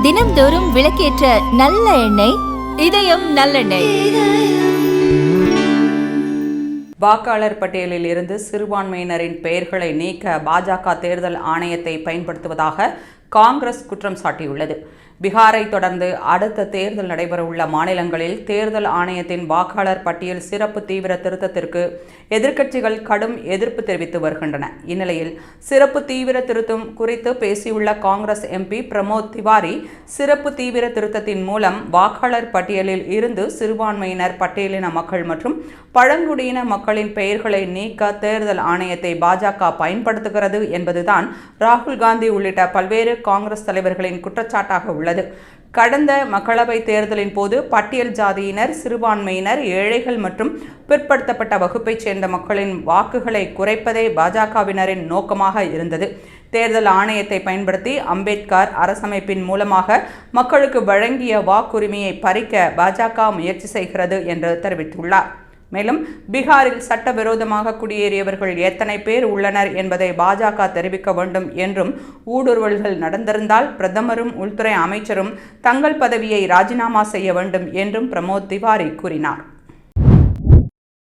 தினம்தோறும் விளக்கேற்ற நல்ல எண்ணெய் இதயம் நல்லெண்ணெய். வாக்காளர் பட்டியலில் இருந்து சிறுபான்மையினரின் பெயர்களை நீக்க பாஜக தேர்தல் ஆணையத்தை பயன்படுத்துவதாக காங்கிரஸ் குற்றம் சாட்டியுள்ளது. பீகாரை தொடர்ந்து அடுத்த தேர்தல் நடைபெறவுள்ள மாநிலங்களில் தேர்தல் ஆணையத்தின் வாக்காளர் பட்டியல் சிறப்பு தீவிர திருத்தத்திற்கு எதிர்க்கட்சிகள் கடும் எதிர்ப்பு தெரிவித்து வருகின்றன. இந்நிலையில் சிறப்பு தீவிர திருத்தம் குறித்து பேசியுள்ள காங்கிரஸ் எம்பி பிரமோத் திவாரி, சிறப்பு தீவிர திருத்தத்தின் மூலம் வாக்காளர் பட்டியலில் இருந்து சிறுபான்மையினர், பட்டியலின மக்கள் மற்றும் பழங்குடியின மக்களின் பெயர்களை நீக்க தேர்தல் ஆணையத்தை பாஜக பயன்படுத்துகிறது என்பதுதான் ராகுல் காந்தி உள்ளிட்ட பல்வேறு காங்கிரஸ் தலைவர்களின் குற்றச்சாட்டாக உள்ளது. கடந்த மக்களவைத் தேர்தலின் போது பட்டியல் ஜாதியினர், சிறுபான்மையினர், ஏழைகள் மற்றும் பிற்படுத்தப்பட்ட வகுப்பைச் சேர்ந்த மக்களின் வாக்குகளை குறைப்பதே பாஜகவினரின் நோக்கமாக இருந்தது. தேர்தல் ஆணையத்தை பயன்படுத்தி அம்பேத்கர் அரசமைப்பின் மூலமாக மக்களுக்கு வழங்கிய வாக்குரிமையை பறிக்க பாஜக முயற்சி செய்கிறது என்று தெரிவித்துள்ளார். மேலும் பீகாரில் சட்டவிரோதமாக குடியேறியவர்கள் எத்தனை பேர் உள்ளனர் என்பதை பாஜக தெரிவிக்க வேண்டும் என்றும், ஊடுருவல்கள் நடந்திருந்தால் பிரதமரும் உள்துறை அமைச்சரும் தங்கள் பதவியை ராஜினாமா செய்ய வேண்டும் என்றும் பிரமோத் திவாரி கூறினார்.